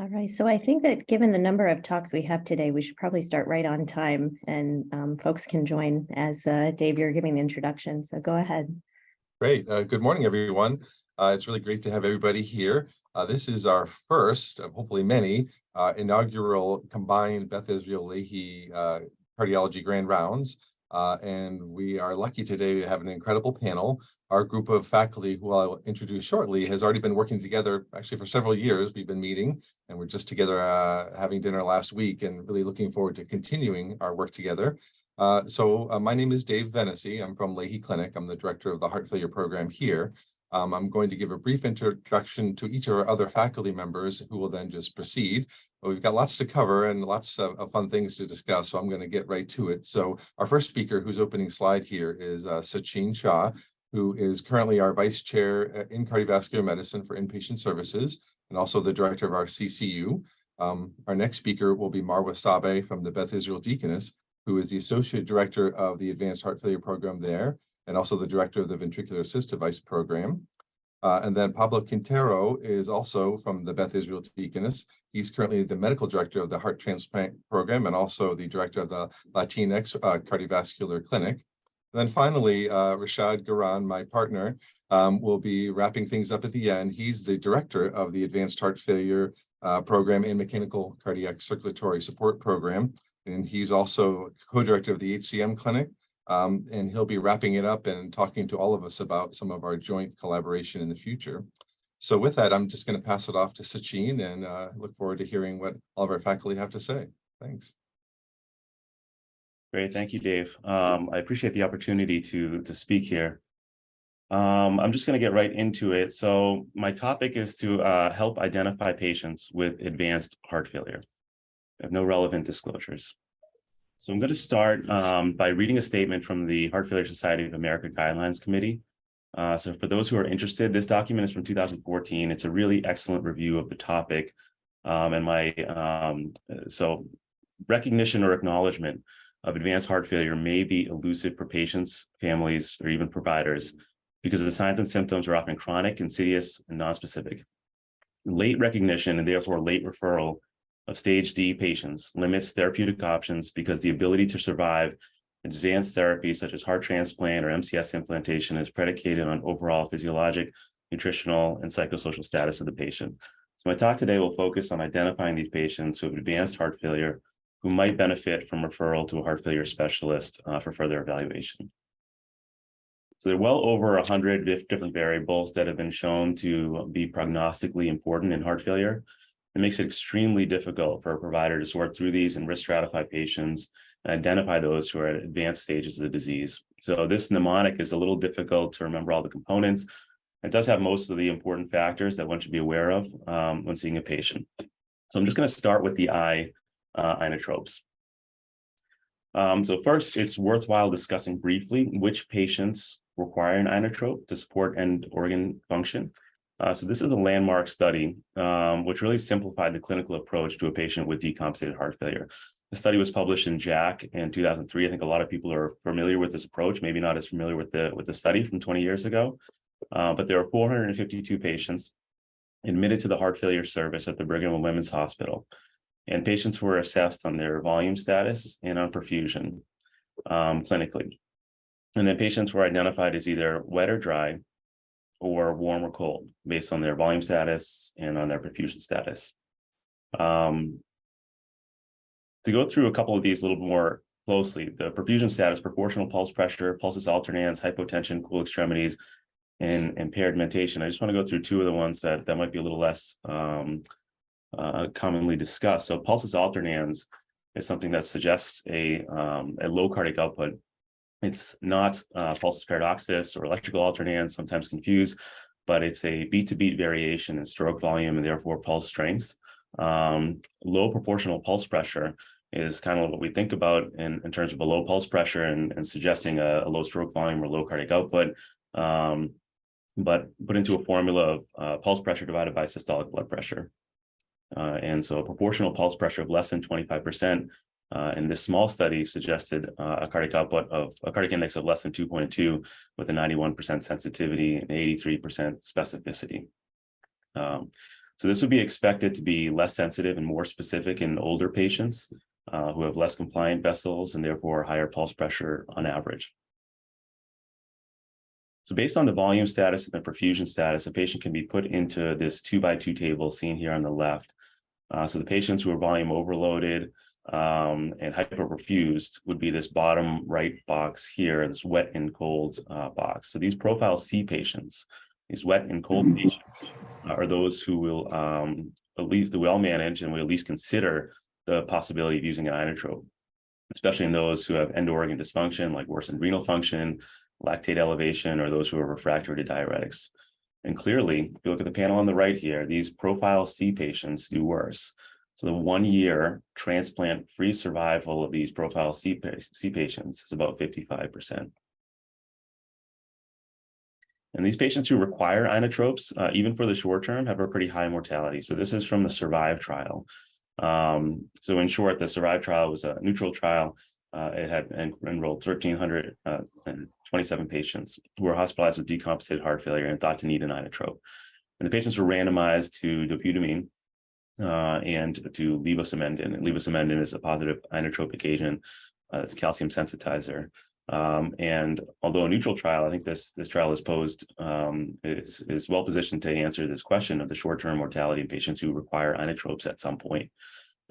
All right, so I think that given the number of talks we have today, we should probably start right on time, and folks can join as Dave, you're giving the introduction, so go ahead. Great. Good morning, everyone. It's really great to have everybody here. This is our first of hopefully many inaugural combined Beth Israel Lahey cardiology grand rounds. And we are lucky today to have an incredible panel. Our group of faculty, who I'll introduce shortly, has already been working together actually for several years. We've been meeting and we're just together having dinner last week and really looking forward to continuing our work together. My name is Dave Vennessy. I'm from Lahey Clinic. I'm the director of the heart failure program here. I'm going to give a brief introduction to each of our other faculty members who will then just proceed. But we've got lots to cover and lots of fun things to discuss, so I'm going to get right to it. So our first speaker, whose opening slide here, is Sachin Shah, who is currently our vice chair in cardiovascular medicine for inpatient services and also the director of our CCU. Our next speaker will be Marwa Sabe from the Beth Israel Deaconess, who is the Associate Director of the Advanced Heart Failure Program there, and also the Director of the Ventricular Assist Device Program. And then Pablo Quintero is also from the Beth Israel Deaconess. He's currently the Medical Director of the Heart Transplant Program and also the Director of the Latinx Cardiovascular Clinic. And then finally, Rashad Garan, my partner, will be wrapping things up at the end. He's the Director of the Advanced Heart Failure Program and Mechanical Cardiac Circulatory Support Program. And he's also co-director of the HCM clinic, and he'll be wrapping it up and talking to all of us about some of our joint collaboration in the future. So with that, I'm just going to pass it off to Sachin and look forward to hearing what all of our faculty have to say. Thanks. Great, thank you, Dave. I appreciate the opportunity to speak here. I'm just going to get right into it. So my topic is to help identify patients with advanced heart failure. I have no relevant disclosures. So I'm going to start by reading a statement from the Heart Failure Society of America Guidelines Committee. So for those who are interested, this document is from 2014. It's a really excellent review of the topic. So recognition or acknowledgement of advanced heart failure may be elusive for patients, families, or even providers because the signs and symptoms are often chronic, insidious, and nonspecific. Late recognition and therefore late referral of stage D patients limits therapeutic options because the ability to survive advanced therapies such as heart transplant or MCS implantation is predicated on overall physiologic, nutritional, and psychosocial status of the patient. So my talk today will focus on identifying these patients who have advanced heart failure who might benefit from referral to a heart failure specialist for further evaluation. So there are well over 100 different variables that have been shown to be prognostically important in heart failure. It makes it extremely difficult for a provider to sort through these and risk stratify patients and identify those who are at advanced stages of the disease. So this mnemonic is a little difficult to remember all the components. It does have most of the important factors that one should be aware of when seeing a patient. So I'm just going to start with the inotropes. So first, it's worthwhile discussing briefly which patients require an inotrope to support end organ function. So this is a landmark study, which really simplified the clinical approach to a patient with decompensated heart failure. The study was published in JACC in 2003. I think a lot of people are familiar with this approach, maybe not as familiar with the study from 20 years ago. But there were 452 patients admitted to the heart failure service at the Brigham and Women's Hospital. And patients were assessed on their volume status and on perfusion clinically. And then patients were identified as either wet or dry, or warm or cold based on their volume status and on their perfusion status. To go through a couple of these a little more closely, the perfusion status, proportional pulse pressure, pulsus alternans, hypotension, cool extremities, and impaired mentation. I just want to go through two of the ones that might be a little less commonly discussed. So pulsus alternans is something that suggests a low cardiac output. It's not pulsus paradoxus or electrical alternans, sometimes confused, but it's a beat-to-beat variation in stroke volume and therefore pulse strengths. Low proportional pulse pressure is kind of what we think about in terms of a low pulse pressure and suggesting a low stroke volume or low cardiac output, but put into a formula of pulse pressure divided by systolic blood pressure. And so a proportional pulse pressure of less than 25%. In this small study suggested a cardiac index of less than 2.2 with a 91% sensitivity and 83% specificity. So this would be expected to be less sensitive and more specific in older patients who have less compliant vessels and therefore higher pulse pressure on average. So based on the volume status and the perfusion status, a patient can be put into this 2x2 table seen here on the left. So the patients who are volume overloaded and hyperperfused would be this bottom right box here, this wet and cold box. So these profile C patients, these wet and cold patients, are those who will at least well manage and will at least consider the possibility of using an inotrope, especially in those who have end organ dysfunction, like worsened renal function, lactate elevation, or those who are refractory to diuretics. And clearly, if you look at the panel on the right here, these profile C patients do worse. So the 1-year transplant-free survival of these profile C patients is about 55%. And these patients who require inotropes, even for the short term, have a pretty high mortality. So this is from the SURVIVE trial. So in short, the SURVIVE trial was a neutral trial. It had enrolled 1,327 patients who were hospitalized with decompensated heart failure and thought to need an inotrope. And the patients were randomized to dobutamine and to levosimendan. And levosimendan is a positive inotropic agent. It's a calcium sensitizer. And although a neutral trial, I think this trial is posed, is well positioned to answer this question of the short-term mortality in patients who require inotropes at some point.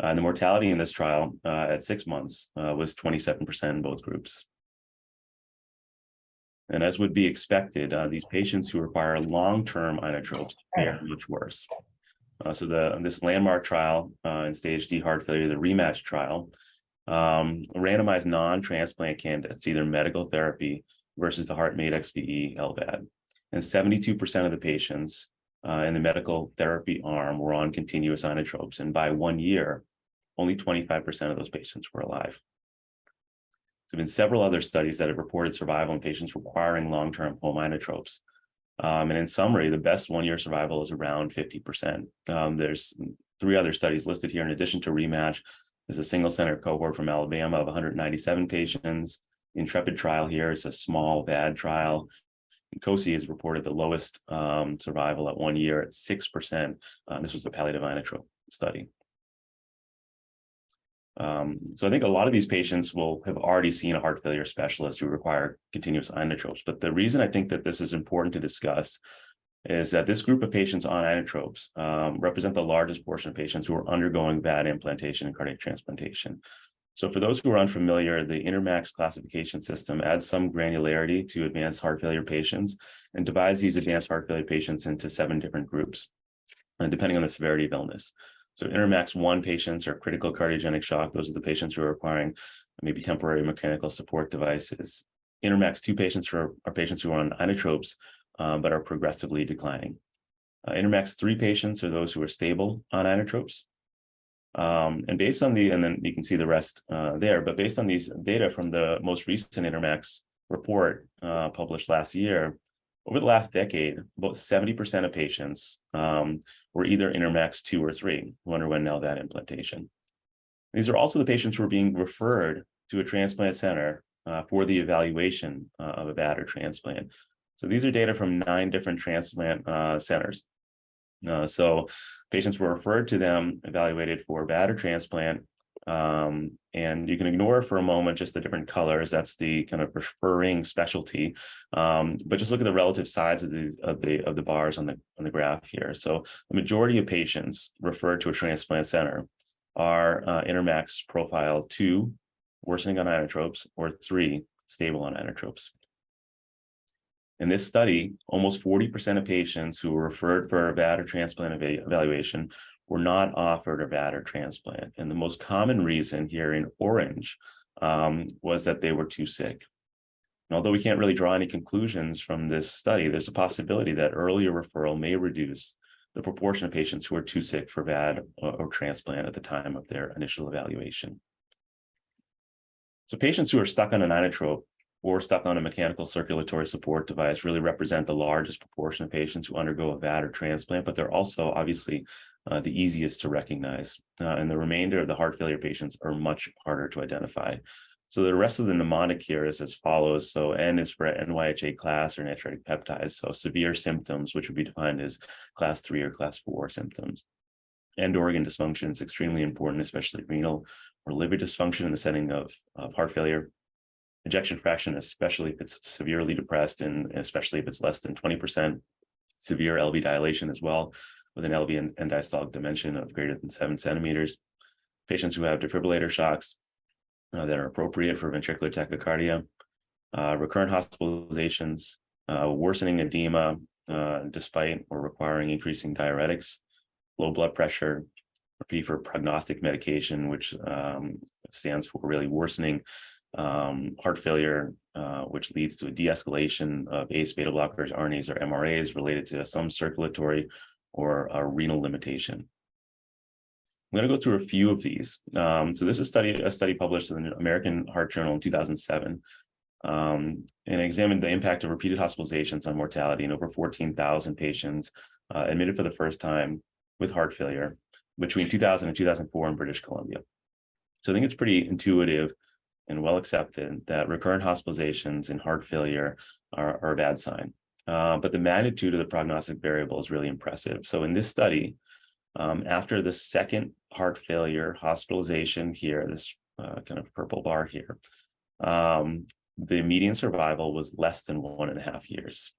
And the mortality in this trial at 6 months was 27% in both groups. And as would be expected, these patients who require long-term inotropes fare much worse. So this landmark trial in stage D heart failure, the rematch trial, randomized non-transplant candidates to either medical therapy versus the HeartMate XVE LVAD. And 72% of the patients in the medical therapy arm were on continuous inotropes. And by 1 year, only 25% of those patients were alive. There have been several other studies that have reported survival in patients requiring long-term home inotropes. And in summary, the best 1-year survival is around 50%. There's 3 other studies listed here in addition to rematch. There's a single center cohort from Alabama of 197 patients. The Intrepid trial here is a small VAD trial. And COSI has reported the lowest survival at 1 year at 6%. This was a palliative inotrope study. So I think a lot of these patients will have already seen a heart failure specialist who require continuous inotropes. But the reason I think that this is important to discuss is that this group of patients on inotropes represent the largest portion of patients who are undergoing VAD implantation and cardiac transplantation. So for those who are unfamiliar, the INTERMACS classification system adds some granularity to advanced heart failure patients and divides these advanced heart failure patients into 7 different groups, depending on the severity of illness. So INTERMACS 1 patients are critical cardiogenic shock. Those are the patients who are requiring maybe temporary mechanical support devices. INTERMACS 2 patients are patients who are on inotropes, but are progressively declining. INTERMACS 3 patients are those who are stable on inotropes. And based on and then you can see the rest there, but based on these data from the most recent INTERMACS report published last year, over the last decade, about 70% of patients were either INTERMACS 2 or 3 who underwent LVAD implantation. These are also the patients who are being referred to a transplant center for the evaluation of a VAD or transplant. So these are data from 9 different transplant centers. So patients were referred to them, evaluated for VAD or transplant, and you can ignore for a moment just the different colors. That's the kind of referring specialty, but just look at the relative size of the bars on the graph here. So the majority of patients referred to a transplant center are INTERMACS profile 2, worsening on inotropes, or 3, stable on inotropes. In this study, almost 40% of patients who were referred for a VAD or transplant evaluation were not offered a VAD or transplant. And the most common reason here in orange was that they were too sick. And although we can't really draw any conclusions from this study, there's a possibility that earlier referral may reduce the proportion of patients who are too sick for VAD or transplant at the time of their initial evaluation. So patients who are stuck on an inotrope or stuck on a mechanical circulatory support device really represent the largest proportion of patients who undergo a VAD or transplant, but they're also obviously the easiest to recognize. And the remainder of the heart failure patients are much harder to identify. So the rest of the mnemonic here is as follows. So N is for NYHA class or natriuretic peptides. So severe symptoms, which would be defined as class 3 or class 4 symptoms. End organ dysfunction is extremely important, especially renal or liver dysfunction in the setting of heart failure. Ejection fraction, especially if it's severely depressed and especially if it's less than 20%. Severe LV dilation as well, with an LV and diastolic dimension of greater than 7 centimeters. Patients who have defibrillator shocks that are appropriate for ventricular tachycardia. Recurrent hospitalizations, worsening edema despite or requiring increasing diuretics, low blood pressure, for prognostic medication, which stands for really worsening heart failure, which leads to a de-escalation of ACE beta blockers, RNAs, or MRAs related to some circulatory or renal limitation. I'm going to go through a few of these. So this is a study published in the American Heart Journal in 2007, and examined the impact of repeated hospitalizations on mortality in over 14,000 patients admitted for the first time with heart failure between 2000 and 2004 in British Columbia. So I think it's pretty intuitive and well accepted that recurrent hospitalizations in heart failure are a bad sign. But the magnitude of the prognostic variable is really impressive. So in this study, after the second heart failure hospitalization here, this kind of purple bar here, the median survival was less than 1.5 years.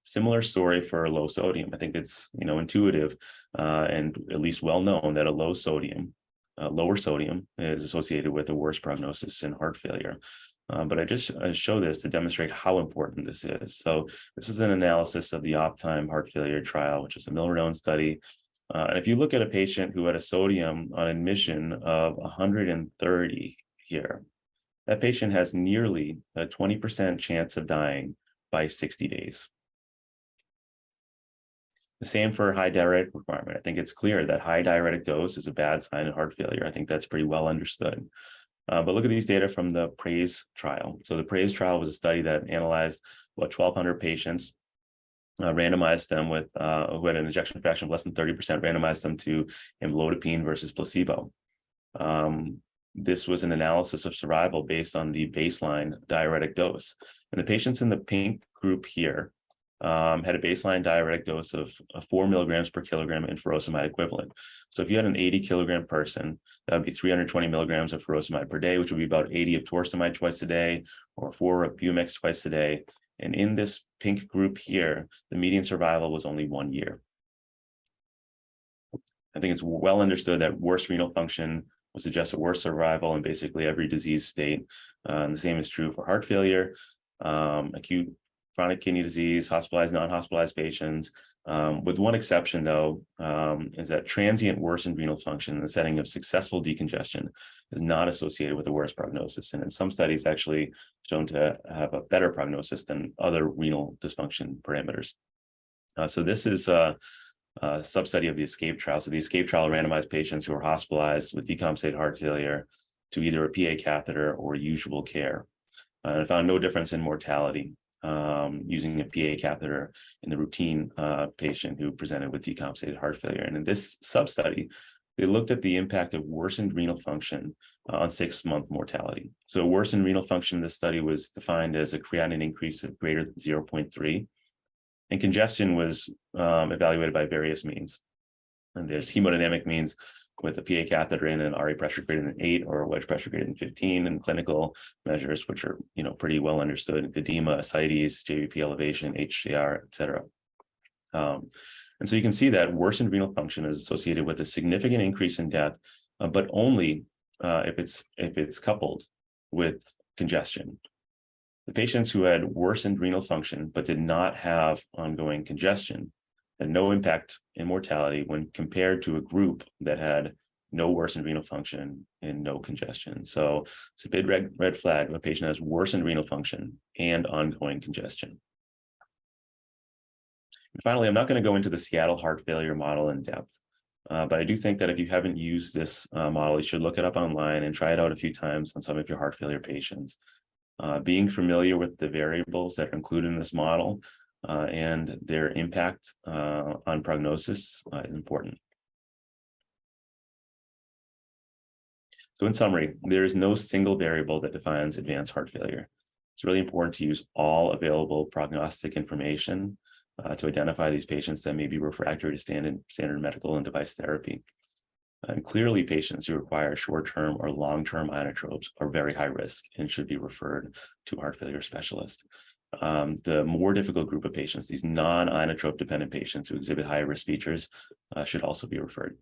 Similar story for low sodium. I think it's intuitive and at least well known that a lower sodium is associated with a worse prognosis in heart failure. But I show this to demonstrate how important this is. So this is an analysis of the Optime heart failure trial, which is a milrinone study. And if you look at a patient who had a sodium on admission of 130 here, that patient has nearly a 20% chance of dying by 60 days. The same for high diuretic requirement. I think it's clear that high diuretic dose is a bad sign in heart failure. I think that's pretty well understood. But look at these data from the PRAISE trial. So the PRAISE trial was a study that analyzed about 1,200 patients, randomized them with who had an ejection fraction of less than 30%, randomized them to amlodipine versus placebo. This was an analysis of survival based on the baseline diuretic dose. And the patients in the pink group here had a baseline diuretic dose of 4 milligrams per kilogram in furosemide equivalent. So if you had an 80 kilogram person, that would be 320 milligrams of furosemide per day, which would be about 80 of torsemide twice a day, or 4 of Bumix twice a day. And in this pink group here, the median survival was only 1 year. I think it's well understood that worse renal function would suggest a worse survival in basically every disease state. And the same is true for heart failure, acute chronic kidney disease, hospitalized, non-hospitalized patients, with one exception though, is that transient worsened renal function in the setting of successful decongestion is not associated with a worse prognosis. And in some studies actually shown to have a better prognosis than other renal dysfunction parameters. So this is a sub-study of the ESCAPE trial. So the ESCAPE trial randomized patients who were hospitalized with decompensated heart failure to either a PA catheter or usual care. And found no difference in mortality using a PA catheter in the routine patient who presented with decompensated heart failure. And in this sub-study, they looked at the impact of worsened renal function on 6-month mortality. So worsened renal function in this study was defined as a creatinine increase of greater than 0.3. And congestion was evaluated by various means. And there's hemodynamic means with a PA catheter in an RA pressure greater than 8 or wedge pressure greater than 15, and clinical measures, which are pretty well understood: edema, ascites, JVP elevation, HCR, et cetera. And so you can see that worsened renal function is associated with a significant increase in death, but only if it's coupled with congestion. The patients who had worsened renal function but did not have ongoing congestion had no impact in mortality when compared to a group that had no worsened renal function and no congestion. So it's a big red flag when a patient has worsened renal function and ongoing congestion. And finally, I'm not going to go into the Seattle heart failure model in depth, but I do think that if you haven't used this model, you should look it up online and try it out a few times on some of your heart failure patients. Being familiar with the variables that are included in this model and their impact on prognosis is important. So in summary, there is no single variable that defines advanced heart failure. It's really important to use all available prognostic information to identify these patients that may be refractory to standard medical and device therapy. And clearly, patients who require short-term or long-term inotropes are very high risk and should be referred to a heart failure specialist. The more difficult group of patients, these non-inotrope dependent patients who exhibit higher risk features, should also be referred.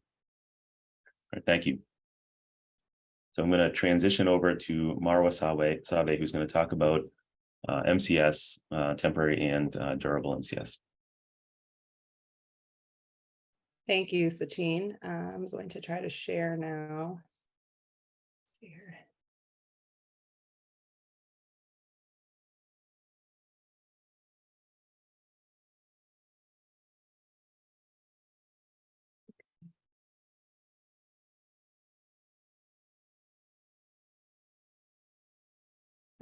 All right, thank you. So I'm going to transition over to Marwa Sabe, who's going to talk about MCS, temporary and durable MCS. Thank you, Sachin. I'm going to try to share now. Let's see here.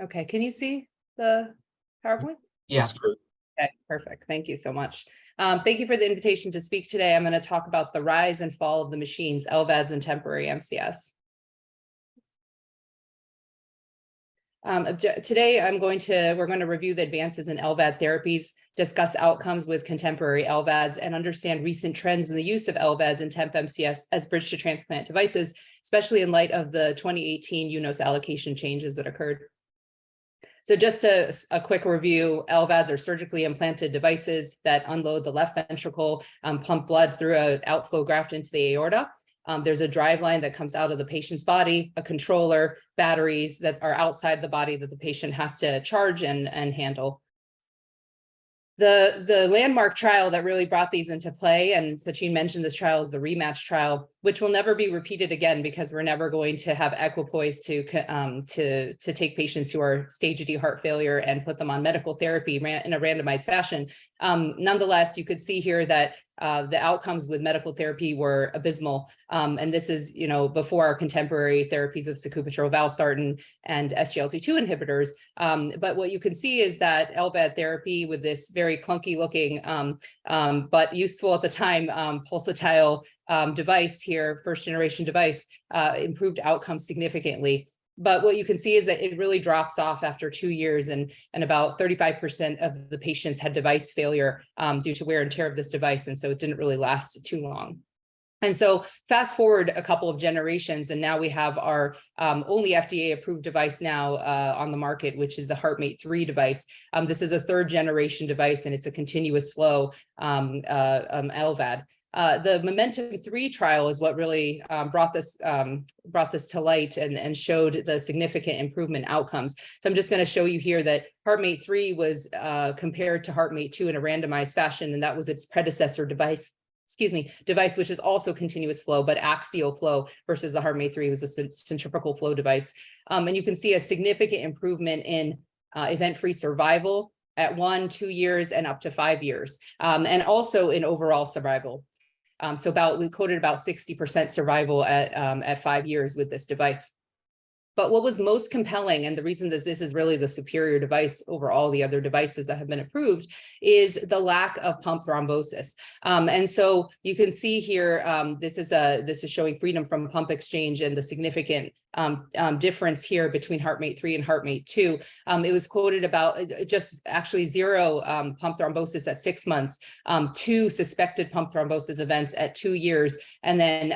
Okay, can you see the PowerPoint? Yeah. That's great. Okay, perfect. Thank you so much. Thank you for the invitation to speak today. I'm going to talk about the rise and fall of the machines, LVADs and temporary MCS. Today, we're going to review the advances in LVAD therapies, discuss outcomes with contemporary LVADs, and understand recent trends in the use of LVADs and temp MCS as bridge to transplant devices, especially in light of the 2018 UNOS allocation changes that occurred. So just a quick review, LVADs are surgically implanted devices that unload the left ventricle, pump blood through an outflow graft into the aorta. There's a drive line that comes out of the patient's body, a controller, batteries that are outside the body that the patient has to charge and handle. The landmark trial that really brought these into play, and Sachin mentioned this trial, is the rematch trial, which will never be repeated again because we're never going to have equipoise to take patients who are stage D heart failure and put them on medical therapy in a randomized fashion. Nonetheless, you could see here that the outcomes with medical therapy were abysmal. And this is, before our contemporary therapies of sacubitril, valsartan, and SGLT2 inhibitors. But what you can see is that LVAD therapy with this very clunky looking, but useful at the time, pulsatile device here, first generation device, improved outcomes significantly. But what you can see is that it really drops off after 2 years, and about 35% of the patients had device failure due to wear and tear of this device. And so it didn't really last too long. And so fast forward a couple of generations, and now we have our only FDA approved device now on the market, which is the HeartMate 3 device. This is a third generation device, and it's a continuous flow LVAD. The Momentum 3 trial is what really brought this to light and showed the significant improvement outcomes. So I'm just going to show you here that HeartMate 3 was compared to HeartMate 2 in a randomized fashion, and that was its predecessor device, which is also continuous flow, but axial flow, versus the HeartMate 3 was a centrifugal flow device. And you can see a significant improvement in event-free survival at 1, 2 years, and up to 5 years, and also in overall survival. So we quoted about 60% survival at 5 years with this device. But what was most compelling, and the reason that this is really the superior device over all the other devices that have been approved, is the lack of pump thrombosis. And so you can see here, this is showing freedom from pump exchange and the significant difference here between HeartMate 3 and HeartMate 2. It was quoted about just actually 0 pump thrombosis at 6 months, 2 suspected pump thrombosis events at 2 years, and then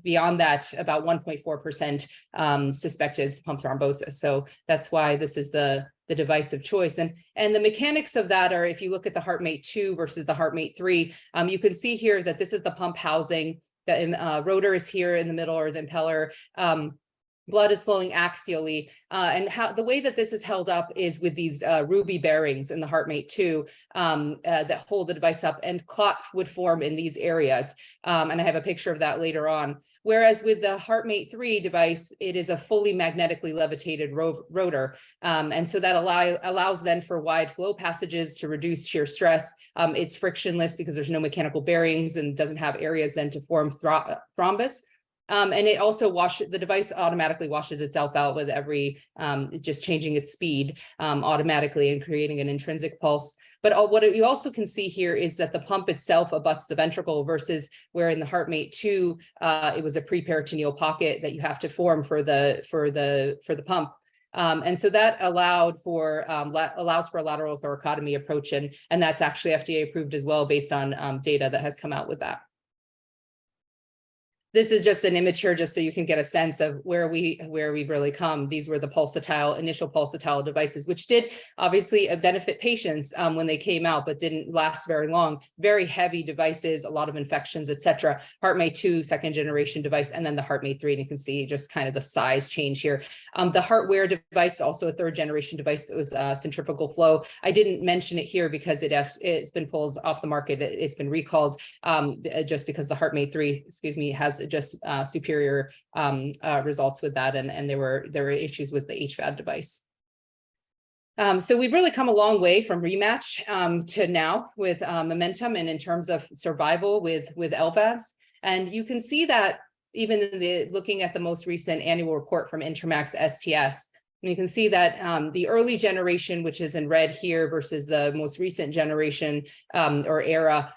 beyond that, about 1.4% suspected pump thrombosis. So that's why this is the device of choice. And the mechanics of that are, if you look at the HeartMate 2 versus the HeartMate 3, you can see here that this is the pump housing. The rotor is here in the middle, or the impeller. Blood is flowing axially, and the way that this is held up is with these ruby bearings in the HeartMate 2 that hold the device up, and clot would form in these areas. And I have a picture of that later on. Whereas with the HeartMate 3 device, it is a fully magnetically levitated rotor. And so that allows then for wide flow passages to reduce shear stress. It's frictionless because there's no mechanical bearings and doesn't have areas then to form thrombus. And it also the device automatically washes itself out with every, just changing its speed automatically and creating an intrinsic pulse. But what you also can see here is that the pump itself abuts the ventricle versus where in the HeartMate 2, it was a preperitoneal pocket that you have to form for the pump. And so that allows for a lateral thoracotomy approach, and that's actually FDA approved as well based on data that has come out with that. This is just an image here, just so you can get a sense of where we've really come. These were the initial pulsatile devices, which did obviously benefit patients when they came out, but didn't last very long. Very heavy devices, a lot of infections, etc. HeartMate 2, second generation device, and then the HeartMate 3, and you can see just kind of the size change here. The HeartWare device, also a third generation device that was centrifugal flow. I didn't mention it here because it's been pulled off the market. It's been recalled just because the HeartMate 3, has just superior results with that, and there were issues with the HVAD device. So we've really come a long way from rematch to now with momentum and in terms of survival with LVADs. And you can see that even in looking at the most recent annual report from Intermax STS, you can see that the early generation, which is in red here, versus the most recent generation or era,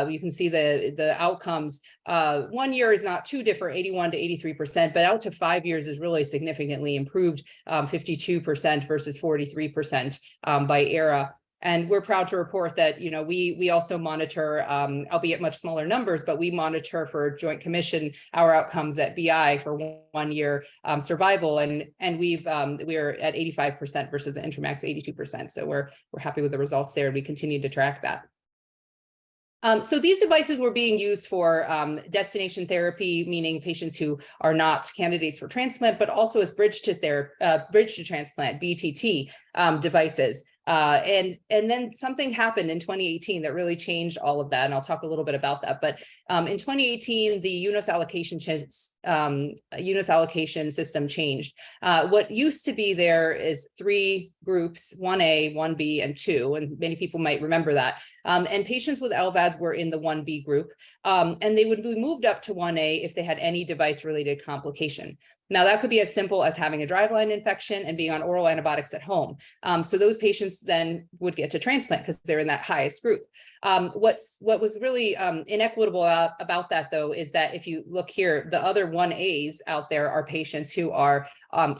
you can see the outcomes. 1 year is not too different, 81 to 83%, but out to 5 years is really significantly improved, 52% versus 43% by era. And we're proud to report that, we also monitor, albeit much smaller numbers, but we monitor for Joint Commission our outcomes at BI for 1 year survival, and we're at 85% versus the Intermax 82%. So we're happy with the results there, and we continue to track that. So these devices were being used for destination therapy, meaning patients who are not candidates for transplant, but also as bridge to transplant, BTT devices. And then something happened in 2018 that really changed all of that, and I'll talk a little bit about that. But in 2018, the UNOS allocation system changed. What used to be there is 3 groups: 1A, 1B, and 2, and many people might remember that. And patients with LVADs were in the 1B group, and they would be moved up to 1A if they had any device-related complication. Now, that could be as simple as having a driveline infection and being on oral antibiotics at home. So those patients then would get to transplant because they're in that highest group. What was really inequitable about that, though, is that if you look here, the other 1As out there are patients who are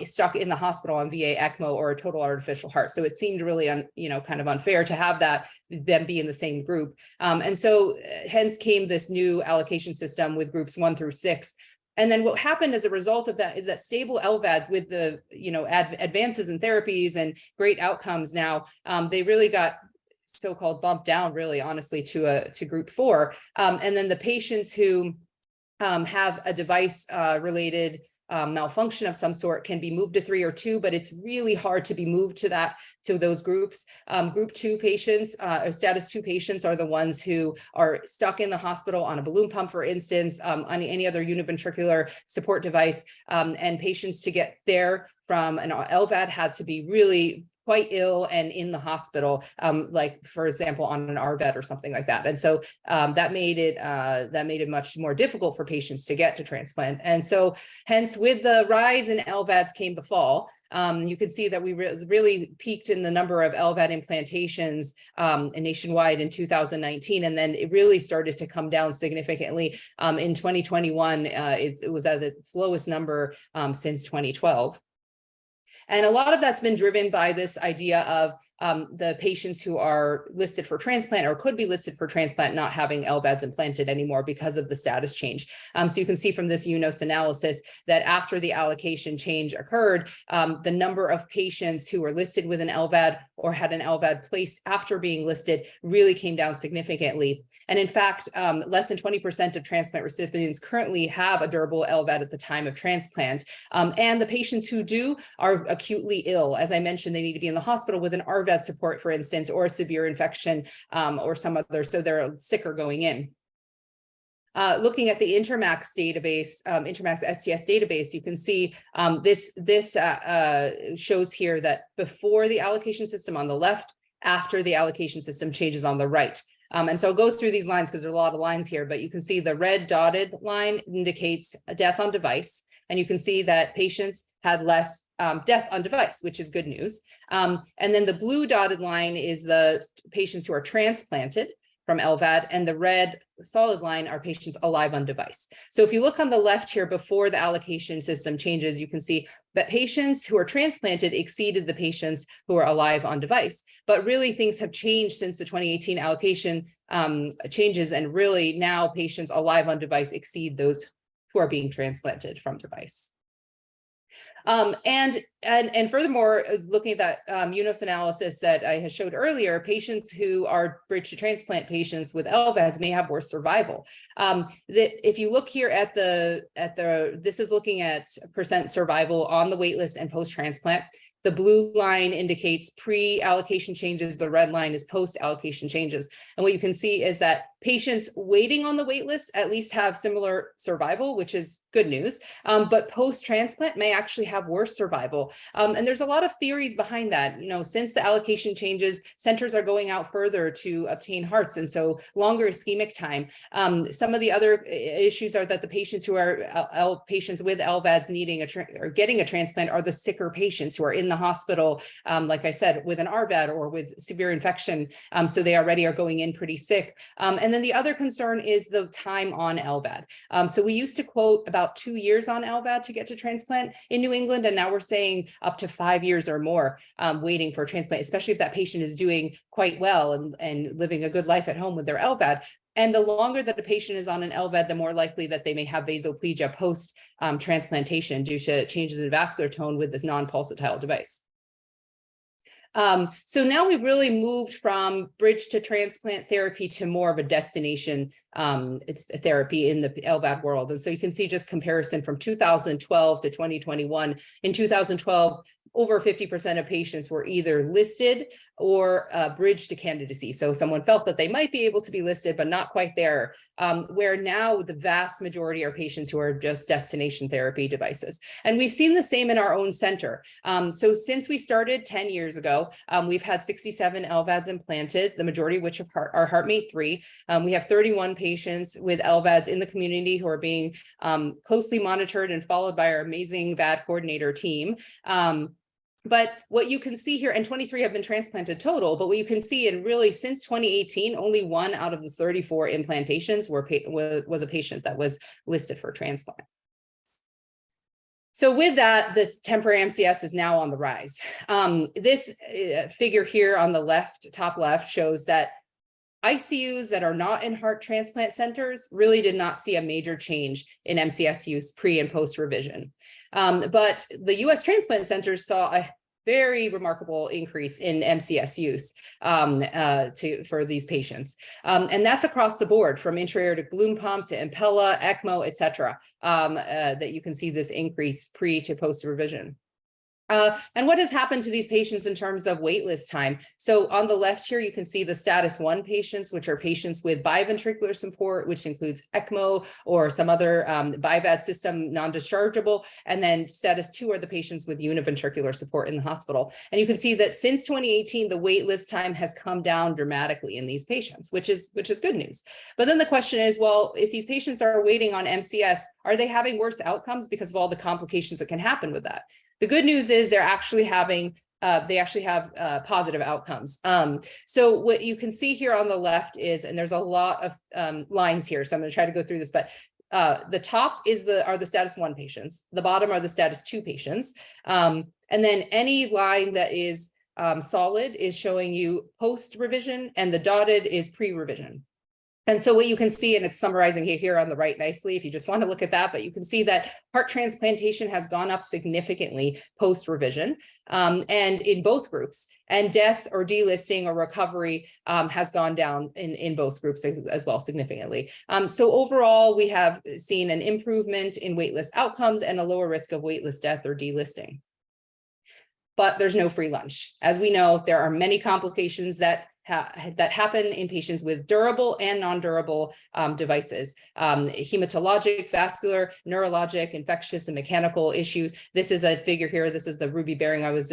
stuck in the hospital on VA ECMO or a total artificial heart. So it seemed really kind of unfair to have them be in the same group. And so hence came this new allocation system with groups 1 through 6. And then what happened as a result of that is that stable LVADs with the advances in therapies and great outcomes now, they really got so-called bumped down, really honestly, to group 4. And then the patients who have a device related malfunction of some sort can be moved to 3 or 2, but it's really hard to be moved to those groups. Group 2 patients, or status 2 patients, are the ones who are stuck in the hospital on a balloon pump, for instance, on any other univentricular support device. And patients to get there from an LVAD had to be really quite ill and in the hospital, like, for example, on an RVAD or something like that. And so that made it much more difficult for patients to get to transplant. And so hence, with the rise in LVADs came the fall. You can see that we really peaked in the number of LVAD implantations nationwide in 2019, and then it really started to come down significantly. In 2021, it was at its lowest number since 2012. And a lot of that's been driven by this idea of the patients who are listed for transplant or could be listed for transplant not having LVADs implanted anymore because of the status change. So you can see from this UNOS analysis that after the allocation change occurred, the number of patients who were listed with an LVAD or had an LVAD placed after being listed really came down significantly. And in fact, less than 20% of transplant recipients currently have a durable LVAD at the time of transplant. And the patients who do are acutely ill. As I mentioned, they need to be in the hospital with an RVAD support, for instance, or a severe infection or some other, so they're sicker going in. Looking at the Intermax database, Intermax STS database, you can see this shows here that before the allocation system on the left, after the allocation system changes on the right. And so I'll go through these lines because there's a lot of lines here, but you can see the red dotted line indicates a death on device. And you can see that patients had less death on device, which is good news. And then the blue dotted line is the patients who are transplanted from LVAD, and the red solid line are patients alive on device. So if you look on the left here, before the allocation system changes, you can see that patients who are transplanted exceeded the patients who are alive on device. But really things have changed since the 2018 allocation changes, and really now patients alive on device exceed those who are being transplanted from device. And furthermore, looking at that UNOS analysis that I had showed earlier, patients who are bridge to transplant patients with LVADs may have worse survival. If you look here at this is looking at percent survival on the waitlist and post-transplant. The blue line indicates pre-allocation changes. The red line is post-allocation changes. And what you can see is that patients waiting on the wait list at least have similar survival, which is good news. But post-transplant may actually have worse survival. And there's a lot of theories behind that. You know, since the allocation changes, centers are going out further to obtain hearts, and so longer ischemic time. Some of the other issues are that the patients who are patients with LVADs needing or getting a transplant are the sicker patients who are in the hospital, like I said, with an RVAD or with severe infection. So they already are going in pretty sick. And then the other concern is the time on LVAD. So we used to quote about 2 years on LVAD to get to transplant in New England, and now we're saying up to 5 years or more waiting for a transplant, especially if that patient is doing quite well and living a good life at home with their LVAD. And the longer that the patient is on an LVAD, the more likely that they may have vasoplegia post transplantation due to changes in vascular tone with this non-pulsatile device. So now we've really moved from bridge to transplant therapy to more of a destination therapy in the LVAD world. And so you can see just comparison from 2012 to 2021. In 2012, over 50% of patients were either listed or bridged to candidacy. So someone felt that they might be able to be listed, but not quite there, where now the vast majority are patients who are just destination therapy devices. And we've seen the same in our own center. So since we started 10 years ago, we've had 67 LVADs implanted, the majority of which are HeartMate 3. We have 31 patients with LVADs in the community who are being closely monitored and followed by our amazing VAD coordinator team. But what you can see here, and 23 have been transplanted total, but what you can see, and really since 2018, only 1 out of the 34 implantations was a patient that was listed for transplant. So with that, the temporary MCS is now on the rise. This figure here on the left, top left, shows that ICUs that are not in heart transplant centers really did not see a major change in MCS use pre and post revision. But the US transplant centers saw a very remarkable increase in MCS use for these patients. And that's across the board, from intra-aortic balloon pump to Impella, ECMO, et cetera, that you can see this increase pre to post revision. And what has happened to these patients in terms of waitlist time? So on the left here, you can see the status 1 patients, which are patients with biventricular support, which includes ECMO or some other BIVAD system, non-dischargeable. And then status 2 are the patients with univentricular support in the hospital. And you can see that since 2018, the waitlist time has come down dramatically in these patients, which is good news. But then the question is, well, if these patients are waiting on MCS, are they having worse outcomes because of all the complications that can happen with that? The good news is they actually have positive outcomes. So what you can see here on the left is, and there's a lot of lines here, so I'm going to try to go through this, but the top are the status 1 patients, the bottom are the status 2 patients, and then any line that is solid is showing you post revision, and the dotted is pre-revision. And so what you can see, and it's summarizing here on the right nicely, if you just want to look at that, but you can see that heart transplantation has gone up significantly post-revision and in both groups, and death or delisting or recovery has gone down in both groups as well significantly. So overall, we have seen an improvement in waitlist outcomes and a lower risk of waitlist death or delisting. But there's no free lunch. As we know, there are many complications that that happen in patients with durable and non-durable devices, hematologic, vascular, neurologic, infectious, and mechanical issues. This is a figure here. This is the ruby bearing I was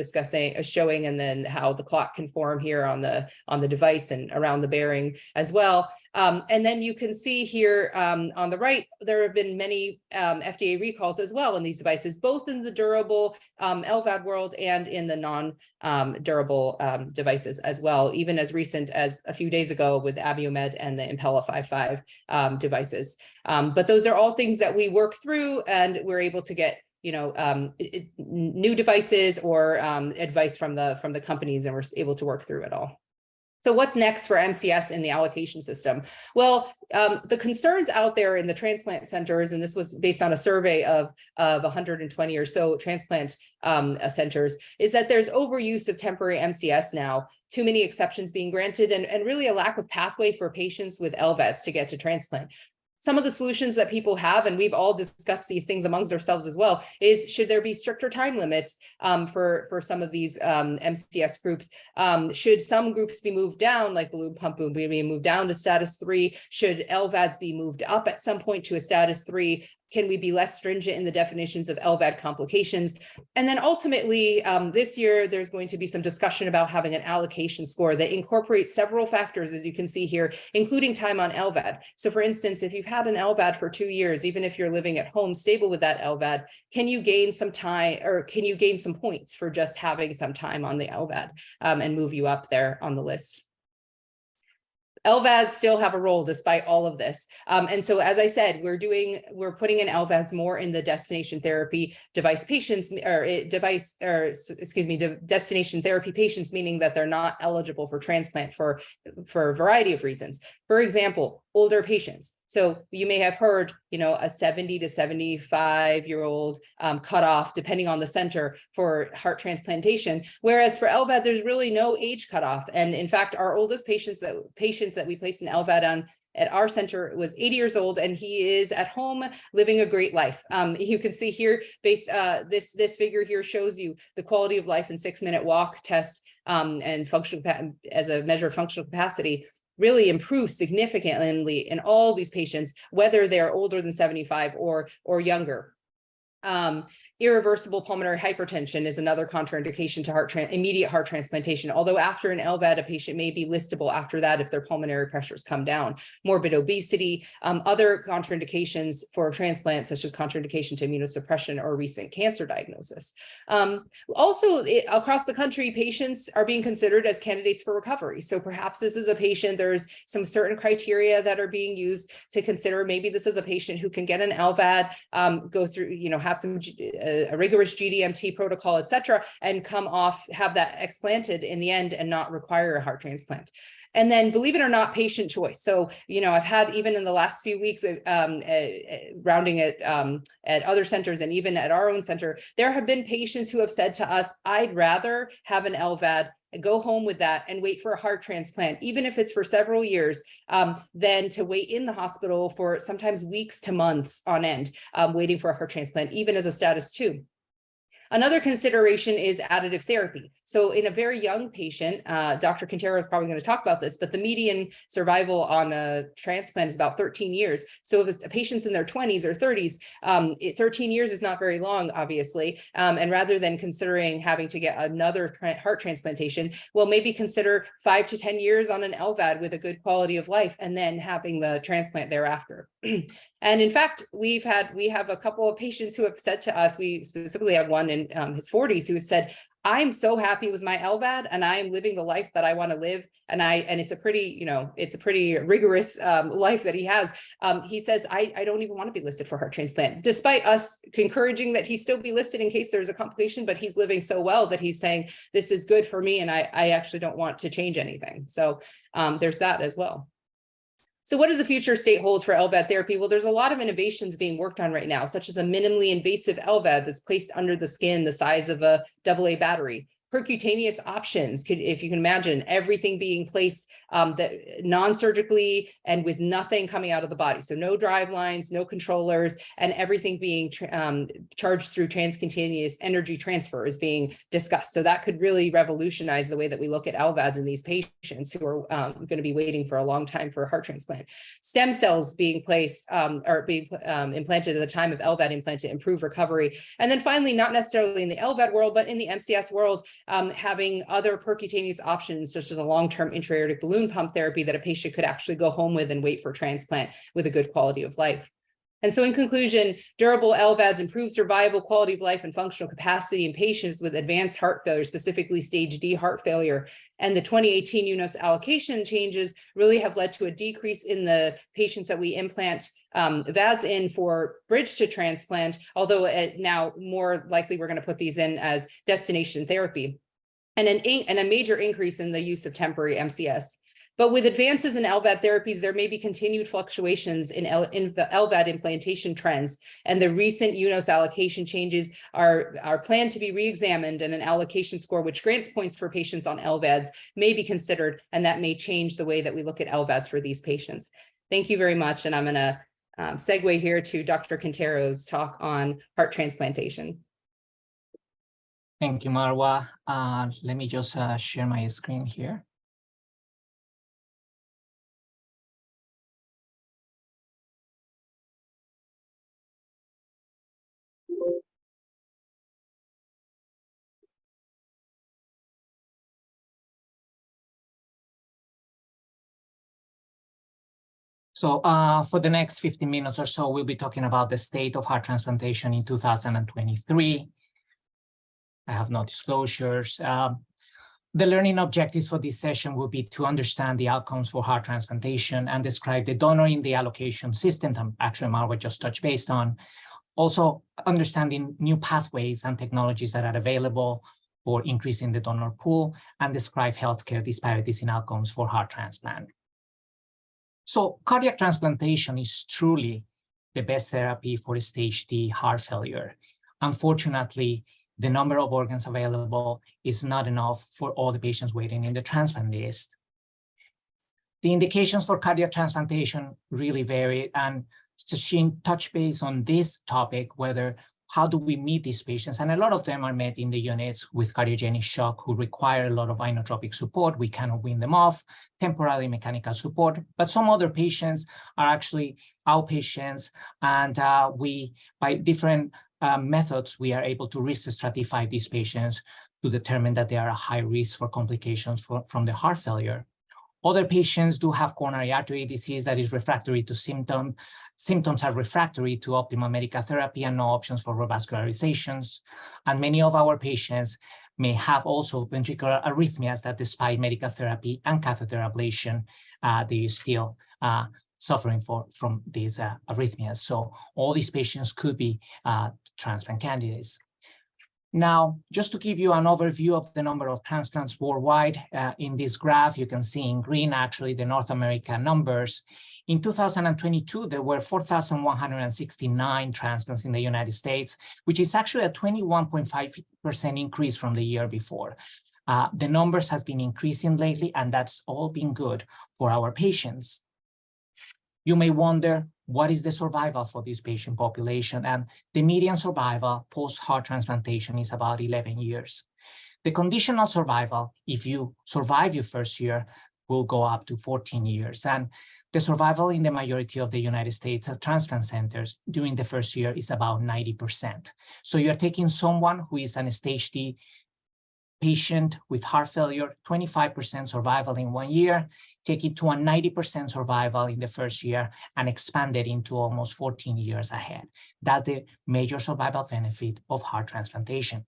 showing, and then how the clot can form here on the device and around the bearing as well. And then you can see here on the right, there have been many FDA recalls as well in these devices, both in the durable LVAD world and in the non-durable devices as well, even as recent as a few days ago with Abiomed and the Impella 5.5 devices. But those are all things that we work through, and we're able to get new devices or advice from the companies, and we're able to work through it all. So what's next for MCS in the allocation system? Well, the concerns out there in the transplant centers, and this was based on a survey of 120 or so transplant centers, is that there's overuse of temporary MCS now, too many exceptions being granted, and really a lack of pathway for patients with LVADs to get to transplant. Some of the solutions that people have, and we've all discussed these things amongst ourselves as well, is should there be stricter time limits for some of these MCS groups? Should some groups be moved down, like balloon pump be moved down to status 3? Should LVADs be moved up at some point to a status 3? Can we be less stringent in the definitions of LVAD complications? And then ultimately, this year, there's going to be some discussion about having an allocation score that incorporates several factors, as you can see here, including time on LVAD. So for instance, if you've had an LVAD for 2 years, even if you're living at home stable with that LVAD, can you gain some time, or can you gain some points for just having some time on the LVAD and move you up there on the list? LVADs still have a role despite all of this. And so, as I said, we're putting in LVADs more in the destination therapy device patients, destination therapy patients, meaning that they're not eligible for transplant for a variety of reasons. For example, older patients. So you may have heard, a 70 to 75-year-old cutoff, depending on the center, for heart transplantation. Whereas for LVAD, there's really no age cutoff. And in fact, our oldest patient that we placed an LVAD on at our center was 80 years old, and he is at home living a great life. You can see here, this figure here shows you the quality of life and 6-minute walk test and functional as a measure of functional capacity really improves significantly in all these patients, whether they're older than 75 or younger. Irreversible pulmonary hypertension is another contraindication to immediate heart transplantation, although after an LVAD, a patient may be listable after that if their pulmonary pressures come down. Morbid obesity, other contraindications for transplant, such as contraindication to immunosuppression or recent cancer diagnosis. Also, across the country, patients are being considered as candidates for recovery. So perhaps this is a patient, there's some certain criteria that are being used to consider. Maybe this is a patient who can get an LVAD, go through, have some a rigorous GDMT protocol, et cetera, and come off, have that explanted in the end and not require a heart transplant. And then, believe it or not, patient choice. So, I've had, even in the last few weeks, rounding at other centers and even at our own center, there have been patients who have said to us, I'd rather have an LVAD, go home with that and wait for a heart transplant, even if it's for several years, than to wait in the hospital for sometimes weeks to months on end, waiting for a heart transplant, even as a status 2. Another consideration is additive therapy. So in a very young patient, Dr. Quintero is probably going to talk about this, but the median survival on a transplant is about 13 years. So if it's patients in their 20s or 30s, 13 years is not very long, obviously. And rather than considering having to get another heart transplantation, well, maybe consider 5 to 10 years on an LVAD with a good quality of life, and then having the transplant thereafter. And in fact, we have a couple of patients who have said to us, we specifically have one in his 40s who said, I'm so happy with my LVAD and I am living the life that I want to live. And it's a pretty, rigorous life that he has. He says, I don't even want to be listed for heart transplant, despite us encouraging that he still be listed in case there's a complication, but he's living so well that he's saying, this is good for me. And I actually don't want to change anything. So there's that as well. So what does the future state hold for LVAD therapy? Well, there's a lot of innovations being worked on right now, such as a minimally invasive LVAD that's placed under the skin the size of a AA battery. percutaneous options, if you can imagine everything being placed that non-surgically and with nothing coming out of the body. So no drive lines, no controllers, and everything being charged through transcutaneous energy transfer is being discussed. So that could really revolutionize the way that we look at LVADs in these patients who are going to be waiting for a long time for a heart transplant. Stem cells being placed or being implanted at the time of LVAD implant to improve recovery. And then finally, not necessarily in the LVAD world, but in the MCS world, having other percutaneous options, such as a long-term intra-aortic balloon pump therapy that a patient could actually go home with and wait for transplant with a good quality of life. And so in conclusion, durable LVADs improve survival, quality of life, and functional capacity in patients with advanced heart failure, specifically stage D heart failure. And the 2018 UNOS allocation changes really have led to a decrease in the patients that we implant VADs in for bridge to transplant, although now more likely we're going to put these in as destination therapy, and a major increase in the use of temporary MCS. But with advances in LVAD therapies, there may be continued fluctuations in LVAD implantation trends, and the recent UNOS allocation changes are planned to be re-examined, and an allocation score which grants points for patients on LVADs may be considered, and that may change the way that we look at LVADs for these patients. Thank you very much, and I'm going to segue here to Dr. Quintero's talk on heart transplantation. Thank you, Marwa. Let me just share my screen here. So for the next 15 minutes or so, we'll be talking about the state of heart transplantation in 2023. I have no disclosures. The learning objectives for this session will be to understand the outcomes for heart transplantation and describe the donor in the allocation system that actually Marwa just touched base on. Also understanding new pathways and technologies that are available for increasing the donor pool, and describe healthcare disparities in outcomes for heart transplant. So cardiac transplantation is truly the best therapy for stage D heart failure. Unfortunately, the number of organs available is not enough for all the patients waiting in the transplant list. The indications for cardiac transplantation really vary, and Sachin touched base on this topic, how do we meet these patients? And a lot of them are met in the units with cardiogenic shock who require a lot of inotropic support. We cannot wean them off, temporary mechanical support, but some other patients are actually outpatients, and by different methods, we are able to risk stratify these patients to determine that they are a high risk for complications from the heart failure. Other patients do have coronary artery disease that is refractory to symptoms. Symptoms are refractory to optimal medical therapy and no options for revascularizations. And many of our patients may have also ventricular arrhythmias that, despite medical therapy and catheter ablation, they still suffering from these arrhythmias. So all these patients could be transplant candidates. Now, just to give you an overview of the number of transplants worldwide, in this graph, you can see in green, actually, the North America numbers. In 2022, there were 4,169 transplants in the United States, which is actually a 21.5% increase from the year before. The numbers has been increasing lately, and that's all been good for our patients. You may wonder, what is the survival for this patient population? And the median survival post-heart transplantation is about 11 years. The conditional survival, if you survive your first year, will go up to 14 years. And the survival in the majority of the United States transplant centers during the first year is about 90%. So you're taking someone who is an stage D patient with heart failure, 25% survival in 1 year, take it to a 90% survival in the first year, and expand it into almost 14 years ahead. That's the major survival benefit of heart transplantation.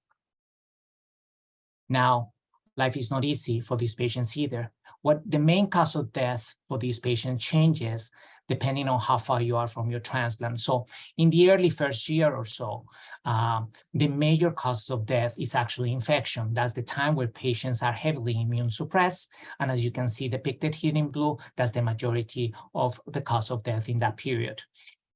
Now, life is not easy for these patients either. What the main cause of death for these patients changes depending on how far you are from your transplant. So in the early first year or so, the major cause of death is actually infection. That's the time where patients are heavily immune suppressed. And as you can see depicted here in blue, that's the majority of the cause of death in that period.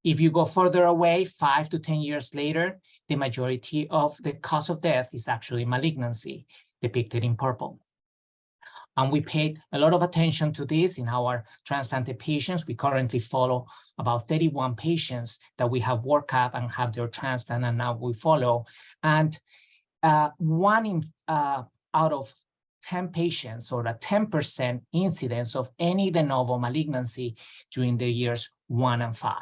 If you go further away, 5 to 10 years later, the majority of the cause of death is actually malignancy. depicted in purple. And we paid a lot of attention to this in our transplanted patients. We currently follow about 31 patients that we have worked up and have their transplant, and now we follow. And one out of 10 patients, or a 10% incidence of any de novo malignancy during the years 1 and 5.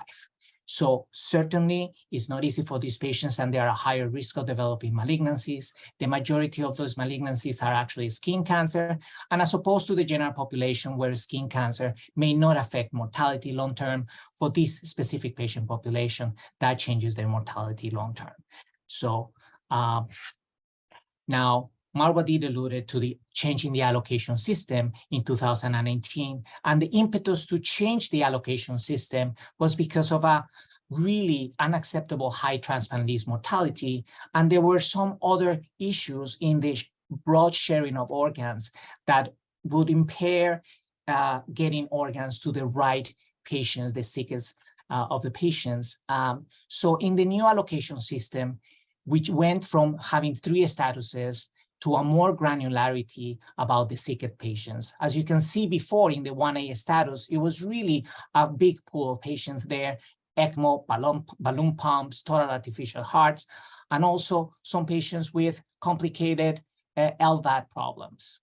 So certainly it's not easy for these patients, and they are a higher risk of developing malignancies. The majority of those malignancies are actually skin cancer, and as opposed to the general population where skin cancer may not affect mortality long-term, for this specific patient population, that changes their mortality long-term. So now, Marwa did alluded to the change in the allocation system in 2018, and the impetus to change the allocation system was because of a really unacceptable high transplant list mortality, and there were some other issues in the broad sharing of organs that would impair getting organs to the right patients, the sickest of the patients. So in the new allocation system, which went from having 3 statuses to a more granularity about the sickest patients. As you can see before in the 1A status, it was really a big pool of patients there, ECMO, balloon pumps, total artificial hearts, and also some patients with complicated LVAD problems.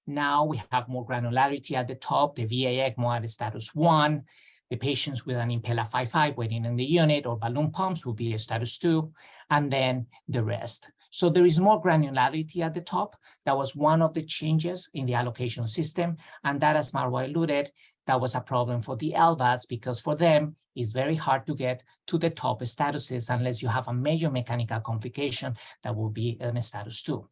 Now we have more granularity at the top, the VA ECMO at status 1, the patients with an Impella 5.5 waiting in the unit or balloon pumps will be a status 2, and then the rest. So there is more granularity at the top. That was one of the changes in the allocation system. And that, as Marwa alluded, that was a problem for the LVADs, because for them, it's very hard to get to the top statuses unless you have a major mechanical complication that will be in status 2.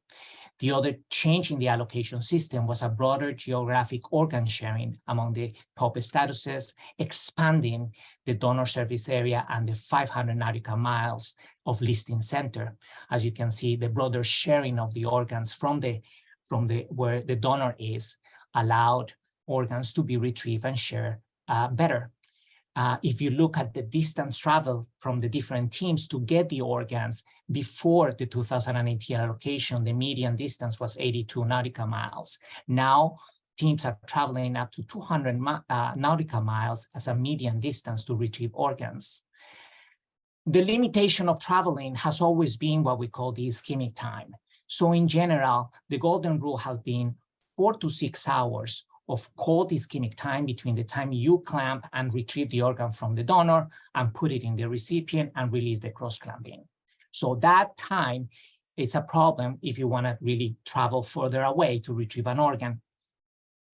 The other change in the allocation system was a broader geographic organ sharing among the top statuses, expanding the donor service area and the 500 nautical miles of listing center. As you can see, the broader sharing of the organs from where the donor is allowed organs to be retrieved and shared better. If you look at the distance travel from the different teams to get the organs before the 2018 allocation, the median distance was 82 nautical miles. Now, teams are traveling up to 200 nautical miles as a median distance to retrieve organs. The limitation of traveling has always been what we call the ischemic time. So in general, the golden rule has been 4 to 6 hours of cold ischemic time between the time you clamp and retrieve the organ from the donor and put it in the recipient and release the cross-clamping. So that time, it's a problem if you want to really travel further away to retrieve an organ.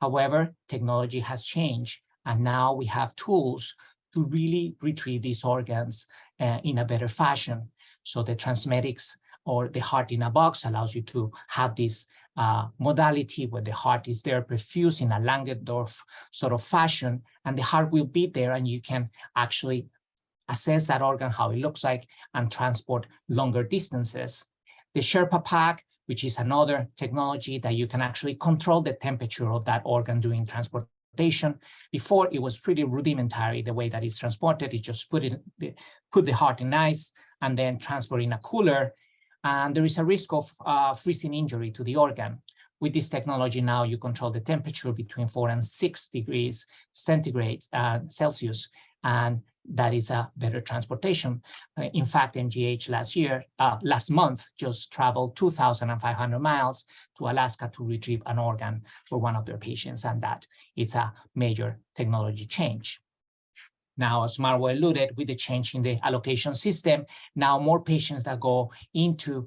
However, technology has changed, and now we have tools to really retrieve these organs in a better fashion. So the Transmedics, or the heart in a box, allows you to have this modality where the heart is there perfused in a Langendorf sort of fashion, and the heart will be there, and you can actually assess that organ, how it looks like, and transport longer distances. The Sherpa pack, which is another technology that you can actually control the temperature of that organ during transportation. Before, it was pretty rudimentary the way that it's transported. You just put the heart in ice and then transport in a cooler. And there is a risk of freezing injury to the organ. With this technology now, you control the temperature between 4 and 6 degrees Celsius, and that is a better transportation. In fact, MGH last month, just traveled 2,500 miles to Alaska to retrieve an organ for one of their patients, and that is a major technology change. Now, as Marwa alluded, with the change in the allocation system, now more patients that go into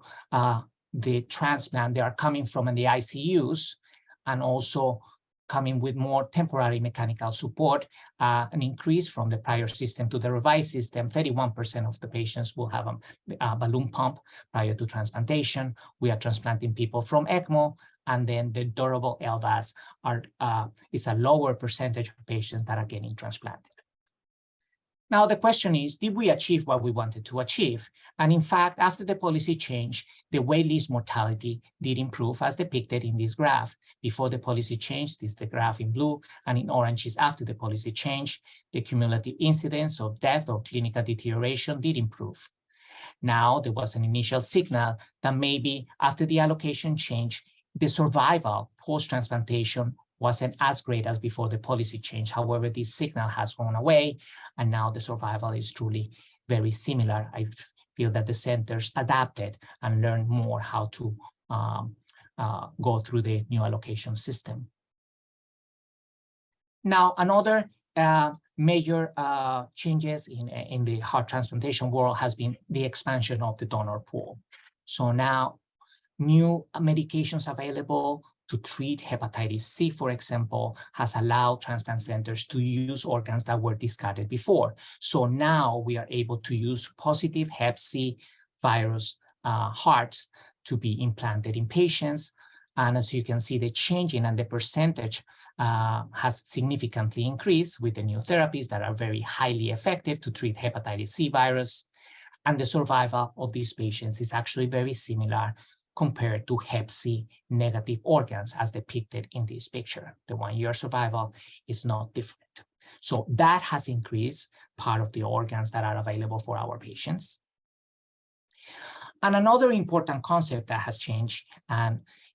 the transplant, they are coming from the ICUs and also coming with more temporary mechanical support, an increase from the prior system to the revised system. 31% of the patients will have a balloon pump prior to transplantation. We are transplanting people from ECMO, and then the durable LVADs is a lower percentage of patients that are getting transplanted. Now, the question is, did we achieve what we wanted to achieve? And in fact, after the policy change, the waitlist mortality did improve as depicted in this graph. Before the policy change, this is the graph in blue, and in orange is after the policy change. The cumulative incidence of death or clinical deterioration did improve. Now, there was an initial signal that maybe after the allocation change, the survival post-transplantation wasn't as great as before the policy change. However, this signal has gone away, and now the survival is truly very similar. I feel that the centers adapted and learned more how to go through the new allocation system. Now, another major changes in the heart transplantation world has been the expansion of the donor pool. So now new medications available to treat hepatitis C, for example, has allowed transplant centers to use organs that were discarded before. So now we are able to use positive hep C virus hearts to be implanted in patients. And as you can see, the changing and the percentage has significantly increased with the new therapies that are very highly effective to treat hepatitis C virus. And the survival of these patients is actually very similar compared to hep C negative organs as depicted in this picture. The 1-year survival is not different. So that has increased part of the organs that are available for our patients. And another important concept that has changed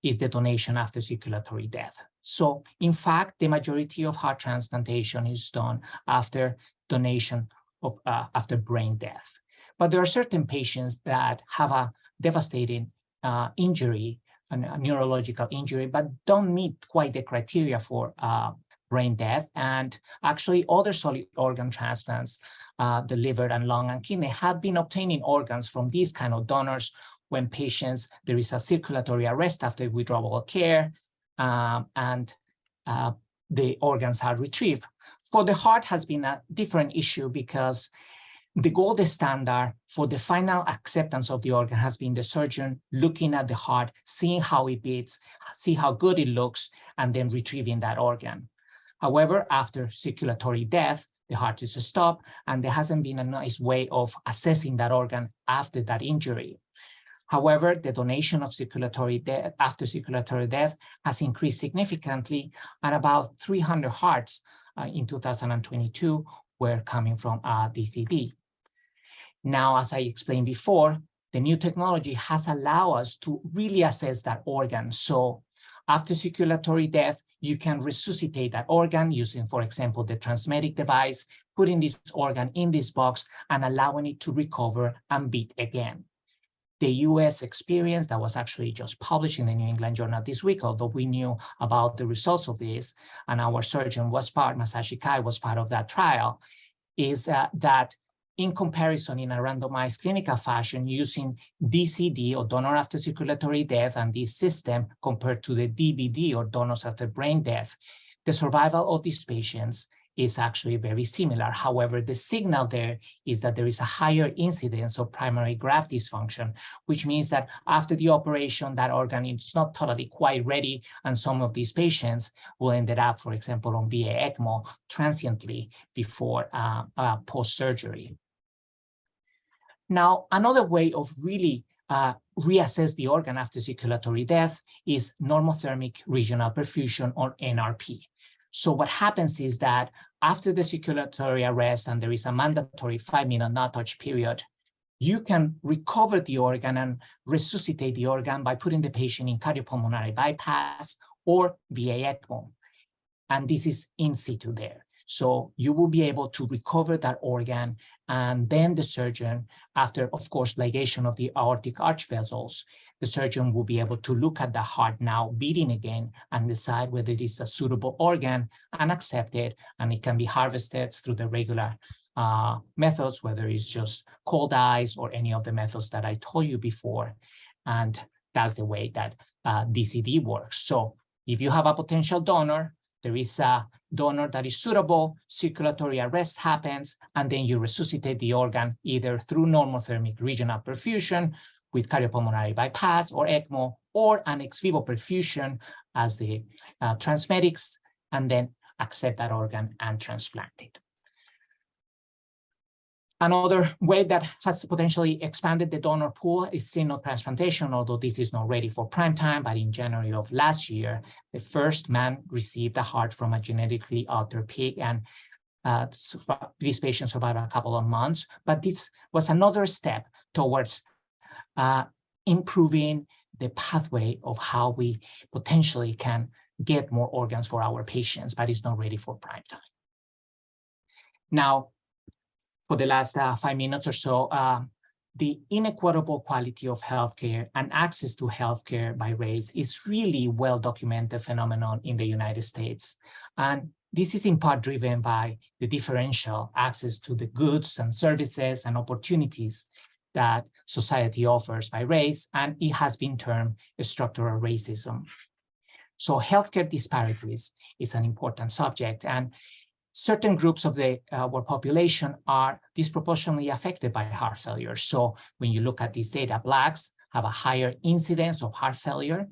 is the donation after circulatory death. So in fact, the majority of heart transplantation is done after donation of after brain death. But there are certain patients that have a devastating injury, a neurological injury, but don't meet quite the criteria for brain death. And actually other solid organ transplants, the liver and lung and kidney, have been obtaining organs from these kind of donors when patients, there is a circulatory arrest after withdrawal care, and the organs are retrieved. For the heart has been a different issue because the gold standard for the final acceptance of the organ has been the surgeon looking at the heart, seeing how it beats, see how good it looks, and then retrieving that organ. However, after circulatory death, the heart is stopped, and there hasn't been a nice way of assessing that organ after that injury. However, the donation of circulatory death after circulatory death has increased significantly, and about 300 hearts in 2022 were coming from DCD. Now, as I explained before, the new technology has allowed us to really assess that organ. So after circulatory death, you can resuscitate that organ using, for example, the TransMedics device, putting this organ in this box and allowing it to recover and beat again. The US experience that was actually just published in the New England Journal this week, although we knew about the results of this, and our surgeon was part, Masashi Kai was part of that trial, is that in comparison in a randomized clinical fashion using DCD or donor after circulatory death and this system compared to the DBD or donors after brain death, the survival of these patients is actually very similar. However, the signal there is that there is a higher incidence of primary graft dysfunction, which means that after the operation, that organ is not totally quite ready, and some of these patients will end up, for example, on VA ECMO transiently before post-surgery. Now, another way of really reassess the organ after circulatory death is normothermic regional perfusion, or NRP. So what happens is that after the circulatory arrest and there is a mandatory 5-minute no-touch period, you can recover the organ and resuscitate the organ by putting the patient in cardiopulmonary bypass or VA ECMO. And this is in situ there. So you will be able to recover that organ, and then the surgeon, after, of course, ligation of the aortic arch vessels, the surgeon will be able to look at the heart now beating again and decide whether it is a suitable organ and accept it, and it can be harvested through the regular methods, whether it's just cold ice or any of the methods that I told you before. And that's the way that DCD works. So if you have a potential donor, there is a donor that is suitable, circulatory arrest happens, and then you resuscitate the organ either through normothermic regional perfusion with cardiopulmonary bypass or ECMO, or an ex vivo perfusion as the TransMedics, and then accept that organ and transplant it. Another way that has potentially expanded the donor pool is xenotransplantation, although this is not ready for prime time, but in January of last year, the first man received a heart from a genetically altered pig, and this patient survived a couple of months. But this was another step towards improving the pathway of how we potentially can get more organs for our patients, but it's not ready for prime time. Now, for the last 5 minutes or so, the inequitable quality of healthcare and access to healthcare by race is really well-documented phenomenon in the United States. And this is in part driven by the differential access to the goods and services and opportunities that society offers by race, and it has been termed structural racism. So healthcare disparities is an important subject, and certain groups of our population are disproportionately affected by heart failure. So when you look at this data, Blacks have a higher incidence of heart failure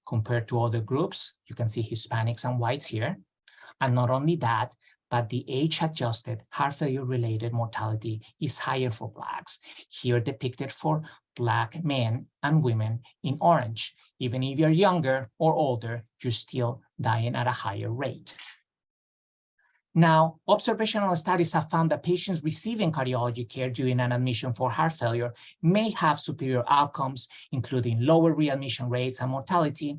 compared to other groups. You can see Hispanics and whites here. And not only that, but the age-adjusted heart failure-related mortality is higher for Blacks, here depicted for Black men and women in orange. Even if you're younger or older, you're still dying at a higher rate. Now, observational studies have found that patients receiving cardiology care during an admission for heart failure may have superior outcomes, including lower readmission rates and mortality.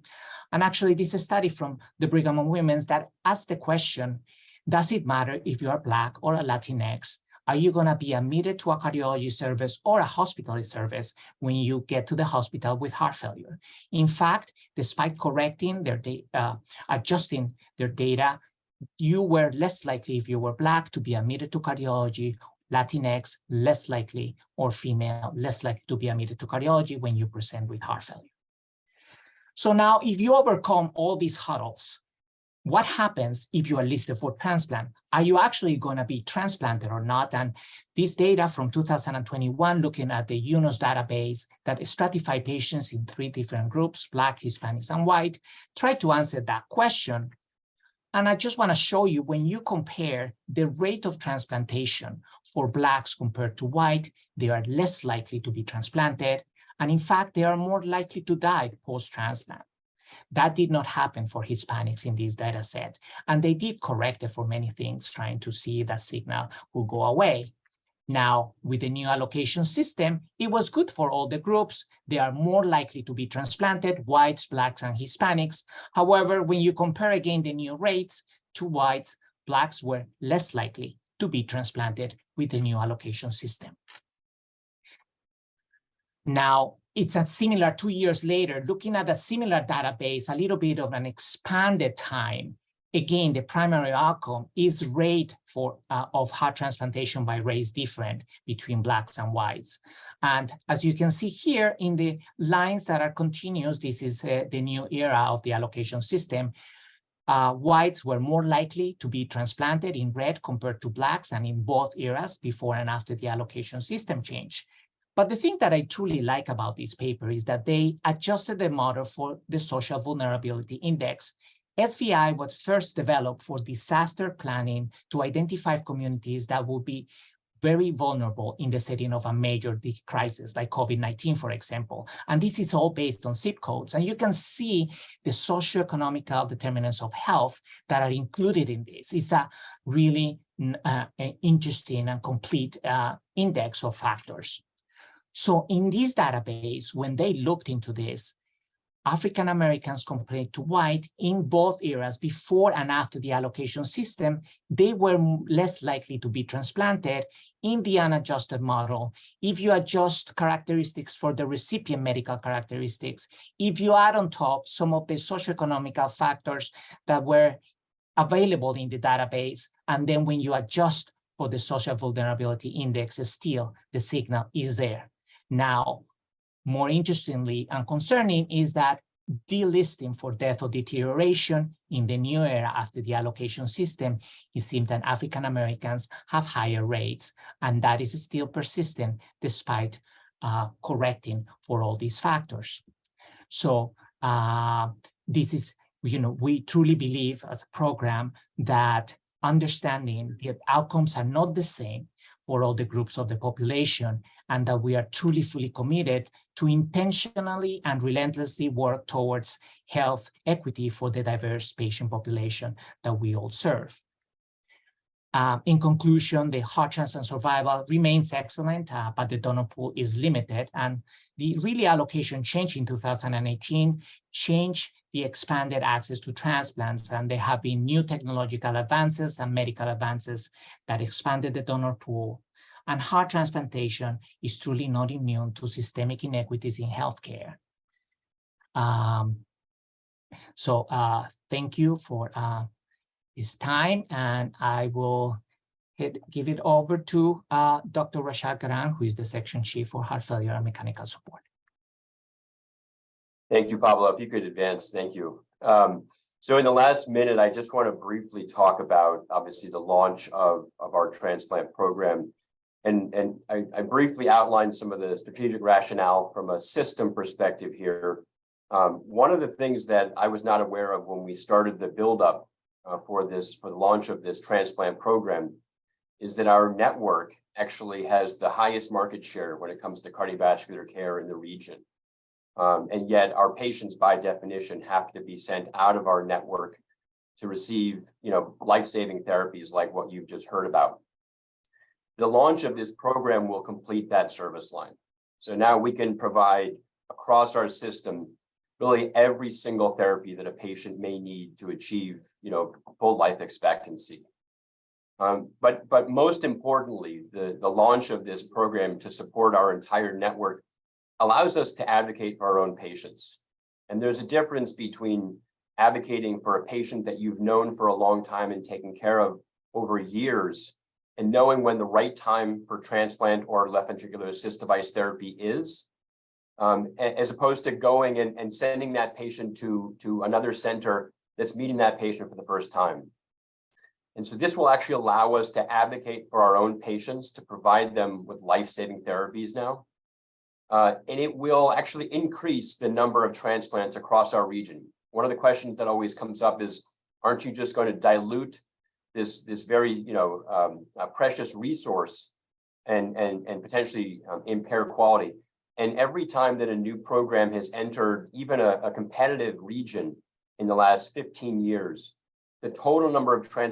And actually, this is a study from the Brigham and Women's that asked the question, does it matter if you are Black or a Latinx? Are you going to be admitted to a cardiology service or a hospital service when you get to the hospital with heart failure? In fact, despite correcting their adjusting their data, you were less likely if you were Black to be admitted to cardiology, Latinx less likely, or female less likely to be admitted to cardiology when you present with heart failure. So now if you overcome all these hurdles, what happens if you are listed for transplant? Are you actually going to be transplanted or not? And this data from 2021, looking at the UNOS database that stratified patients in 3 different groups, Black, Hispanics, and white, tried to answer that question. And I just want to show you, when you compare the rate of transplantation for Blacks compared to white, they are less likely to be transplanted. And in fact, they are more likely to die post-transplant. That did not happen for Hispanics in this data set. And they did correct it for many things, trying to see if that signal will go away. Now, with the new allocation system, it was good for all the groups. They are more likely to be transplanted, whites, Blacks, and Hispanics. However, when you compare again the new rates to whites, Blacks were less likely to be transplanted with the new allocation system. Now, it's a similar 2 years later, looking at a similar database, a little bit of an expanded time. Again, the primary outcome is rate of heart transplantation by race different between Blacks and whites. And as you can see here in the lines that are continuous, this is the new era of the allocation system. Whites were more likely to be transplanted in red compared to Blacks, and in both eras, before and after the allocation system change. But the thing that I truly like about this paper is that they adjusted the model for the social vulnerability index. SVI was first developed for disaster planning to identify communities that will be very vulnerable in the setting of a major crisis like COVID-19, for example. And this is all based on zip codes. And you can see the socioeconomic determinants of health that are included in this. It's a really interesting and complete index of factors. So in this database, when they looked into this, African Americans compared to white in both eras, before and after the allocation system, they were less likely to be transplanted in the unadjusted model. If you adjust characteristics for the recipient medical characteristics, if you add on top some of the socioeconomic factors that were available in the database, and then when you adjust for the social vulnerability index, still the signal is there. Now, more interestingly and concerning is that delisting for death or deterioration in the new era after the allocation system, it seems that African Americans have higher rates, and that is still persistent despite correcting for all these factors. So this is, we truly believe as a program that understanding the outcomes are not the same for all the groups of the population, and that we are truly fully committed to intentionally and relentlessly work towards health equity for the diverse patient population that we all serve. In conclusion, the heart transplant survival remains excellent, but the donor pool is limited. And the really allocation change in 2018 changed the expanded access to transplants. And there have been new technological advances and medical advances that expanded the donor pool. And heart transplantation is truly not immune to systemic inequities in healthcare. Thank you for this time, and I will give it over to Dr. Rashad Karan, who is the section chief for heart failure and mechanical support. Thank you, Pablo. If you could advance, thank you. So in the last minute, I just want to briefly talk about, obviously, the launch of our transplant program. And I briefly outlined some of the strategic rationale from a system perspective here. One of the things that I was not aware of when we started the buildup for the launch of this transplant program is that our network actually has the highest market share when it comes to cardiovascular care in the region. And yet our patients, by definition, have to be sent out of our network to receive, life-saving therapies like what you've just heard about. The launch of this program will complete that service line. So now we can provide across our system really every single therapy that a patient may need to achieve, full life expectancy. But most importantly, the launch of this program to support our entire network allows us to advocate for our own patients. And there's a difference between advocating for a patient that you've known for a long time and taken care of over years, and knowing when the right time for transplant or left ventricular assist device therapy is, as opposed to going and sending that patient to another center that's meeting that patient for the first time. And so this will actually allow us to advocate for our own patients, to provide them with life-saving therapies now. And it will actually increase the number of transplants across our region. One of the questions that always comes up is, aren't you just going to dilute this very precious resource and potentially impair quality? And every time that a new program has entered even a competitive region in the last 15 years, the total number of transplants